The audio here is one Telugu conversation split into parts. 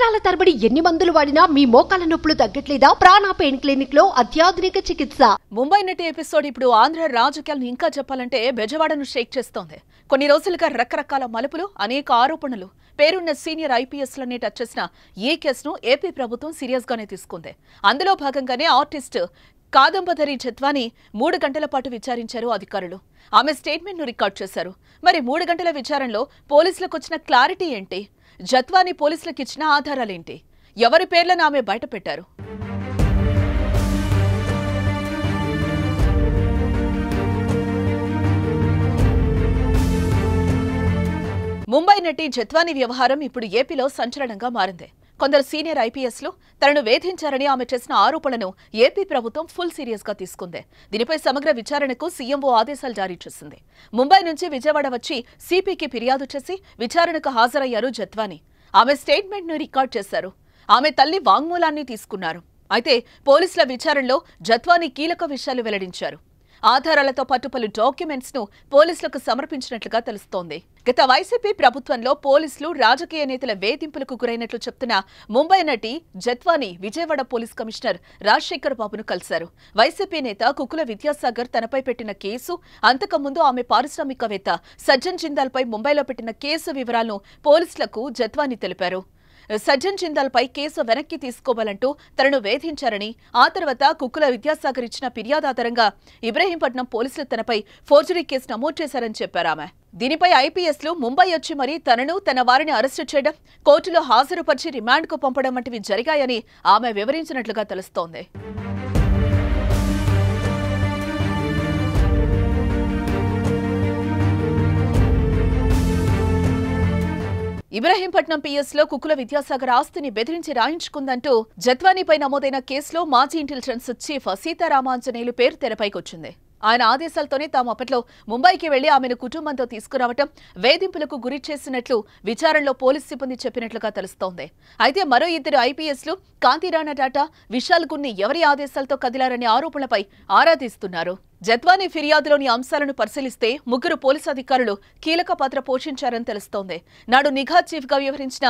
సంవత్సరాల తరబడి ఎన్ని మందులు వాడినా మీ మోకాల నొప్పులు తగ్గట్లేదా? ప్రాణ పెయిన్ క్లినిక్ లో అత్యాధునిక చికిత్స. ముంబై నటి ఎపిసోడ్ ఇప్పుడు ఆంధ్ర రాజకీయాలను ఇంకా చెప్పాలంటే బెజవాడను షేక్ చేస్తోంది. కొన్ని రోజులుగా రకరకాల మలుపులు, అనేక ఆరోపణలు, పేరున్న సీనియర్ ఐపీఎస్లనే టచ్ చేసిన ఈ కేసును ఏపీ ప్రభుత్వం సీరియస్ గానే తీసుకుంది. అందులో భాగంగానే ఆర్టిస్ట్ కాదంబరి జత్వాని 3 గంటల పాటు విచారించారు అధికారులు. ఆమె స్టేట్మెంట్ ను రికార్డ్ చేశారు. మరి 3 గంటల విచారణలో పోలీసులకు వచ్చిన క్లారిటీ ఏంటి? జత్వాని పోలీసులకు ఇచ్చిన ఆధారాలేంటి? ఎవరి పేర్లను ఆమె బయటపెట్టారు? ముంబై నటి జత్వాని వ్యవహారం ఇప్పుడు ఏపీలో సంచలనంగా మారింది. కొందరు సీనియర్ ఐపీఎస్లు తనను వేధించారని ఆమె చేసిన ఆరోపణలను ఏపీ ప్రభుత్వం ఫుల్ సీరియస్ గా తీసుకుంది. దీనిపై సమగ్ర విచారణకు సీఎంఓ ఆదేశాలు జారీ చేసింది. ముంబై నుంచి విజయవాడ వచ్చి సిపికి ఫిర్యాదు చేసి విచారణకు హాజరయ్యారు జత్వాని. ఆమె స్టేట్మెంట్ ను రికార్డ్ చేశారు. ఆమె తల్లి వాంగ్మూలాన్ని తీసుకున్నారు. అయితే పోలీసుల విచారణలో జత్వాని కీలక విషయాలు వెల్లడించారు. ఆధారాలతో పాటు పలు డాక్యుమెంట్స్ ను పోలీసులకు సమర్పించినట్లుగా తెలుస్తోంది. గత వైసీపీ ప్రభుత్వంలో పోలీసులు రాజకీయ నేతల వేధింపులకు గురైనట్లు చెప్తున్న ముంబై నటి జత్వాని విజయవాడ పోలీస్ కమిషనర్ రాజశేఖర్ బాబును కలిశారు. వైసీపీ నేత కుకుల విద్యాసాగర్ తనపై పెట్టిన కేసు, అంతకుముందు ఆమె పారిశ్రామికవేత్త సజ్జన్ జిందాల్ పై ముంబైలో పెట్టిన కేసు వివరాలను పోలీసులకు జత్వాని తెలిపారు. సజ్జన్ జిందాల్ పై కేసు వెనక్కి తీసుకోవాలంటూ తనను వేధించారని, ఆ తర్వాత కుక్కుల విద్యాసాగర్ ఇచ్చిన ఫిర్యాదు ఆధారంగా ఇబ్రహీంపట్నం పోలీసులు తనపై ఫోర్జరీ కేసు నమోదు చేశారని చెప్పారు ఆమె. దీనిపై ఐపీఎస్లు ముంబై వచ్చి మరీ తనను, తన వారిని అరెస్టు చేయడం, కోర్టులో హాజరుపరిచి రిమాండ్కు పంపడం వంటివి జరిగాయని ఆమె వివరించినట్లుగా తెలుస్తోంది. ఇబ్రహీంపట్నం పిఎస్లో కుకుల విద్యాసాగర్ ఆస్తిని బెదిరించి రాయించుకుందంటూ జత్వానిపై నమోదైన కేసులో మాజీ ఇంటెలిజెన్స్ చీఫ్ సీతారామాంజనేయులు పేరు తెరపైకొచ్చింది. ఆయన ఆదేశాలతోనే తాము అప్పట్లో ముంబైకి వెళ్లి ఆమెను కుటుంబంతో తీసుకురావటం, వేధింపులకు గురి చేసినట్లు విచారణలో పోలీసు సిబ్బంది చెప్పినట్లుగా తెలుస్తోంది. అయితే మరో 2 ఐపీఎస్లు కాంతిరాణా టాటా, విశాల్ గున్ని ఎవరి ఆదేశాలతో కదిలారనే ఆరోపణలపై ఆరా తీస్తున్నారు. జత్వాని ఫిర్యాదులోని అంశాలను పరిశీలిస్తే 3 పోలీసు అధికారులు కీలక పాత్ర పోషించారని తెలుస్తోంది. నాడు నిఘా చీఫ్ గా వ్యవహరించిన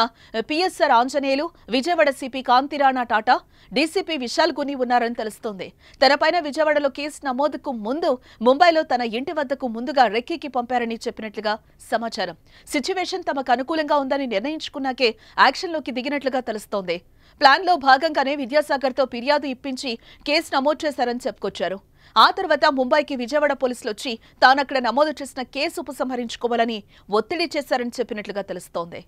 PSR Anjaneyulu, Vijayawada CP Kanthi Rana Tata, DCP Vishal Guni ఉన్నారని తెలుస్తోంది. తనపైన విజయవాడలో కేసు నమోదుకు ముందు ముంబైలో తన ఇంటి వద్దకు ముందుగా రెక్కీకి పంపారని చెప్పినట్లుగా సమాచారం. సిచ్యువేషన్ తమకు అనుకూలంగా ఉందని నిర్ణయించుకున్నాకే యాక్షన్లోకి దిగినట్లుగా తెలుస్తోంది. ప్లాన్లో భాగంగానే విద్యాసాగర్తో ఫిర్యాదు ఇప్పించి కేసు నమోదు చేశారని చెప్పుకొచ్చారు. ఆ తర్వాత ముంబైకి విజయవాడ పోలీసులు వచ్చి తానక్కడ నమోదు చేసిన కేసు ఉపసంహరించుకోవాలని ఒత్తిడి చేశారని చెప్పినట్లుగా తెలుస్తోంది.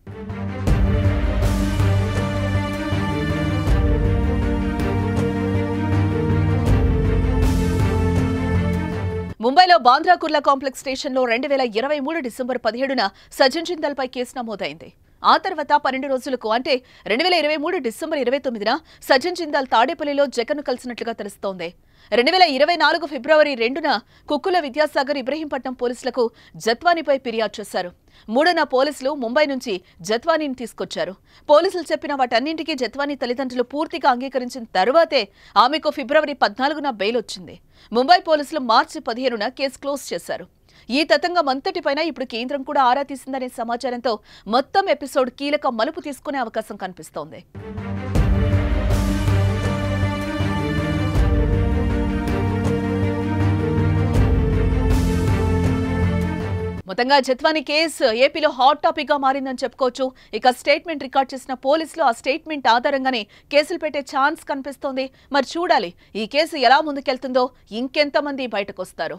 ముంబైలో బాంద్రా కుర్లా కాంప్లెక్స్ స్టేషన్లో 2023 డిసెంబర్ 17న సజ్జన్ జిందాల్ పై కేసు నమోదైంది. ఆ తర్వాత 12 రోజులకు అంటే 2023 డిసెంబర్ 29న సజ్జన్ జిందాల్ తాడేపల్లిలో జగన్ను కలిసినట్లుగా తెలుస్తోంది. 2024 ఫిబ్రవరి 2న కుక్కుల విద్యాసాగర్ ఇబ్రహీంపట్నం పోలీసులకు జత్వానిపై ఫిర్యాదు చేశారు. 3న పోలీసులు ముంబై నుంచి జత్వానీని తీసుకొచ్చారు. పోలీసులు చెప్పిన వాటన్నింటికీ జత్వాని తల్లిదండ్రులు పూర్తిగా అంగీకరించిన తరువాతే ఆమెకు ఫిబ్రవరి 14న బెయిల్ వచ్చింది. ముంబై పోలీసులు మార్చి 15న కేసు క్లోజ్ చేశారు. ఈ తతంగం అంతటిపైన ఇప్పుడు కేంద్రం కూడా ఆరా తీసిందనే సమాచారంతో మొత్తం ఎపిసోడ్ కీలక మలుపు తీసుకునే అవకాశం కనిపిస్తోంది. మొత్తంగా జత్వాని కేసు ఏపీలో హాట్ టాపిక్ గా మారిందని చెప్పుకోవచ్చు. ఇక స్టేట్మెంట్ రికార్డ్ చేసిన పోలీసులు ఆ స్టేట్మెంట్ ఆధారంగానే కేసులు పెట్టే ఛాన్స్ కనిపిస్తోంది. మరి చూడాలి ఈ కేసు ఎలా ముందుకెళ్తుందో, ఇంకెంతమంది బయటకు వస్తారు.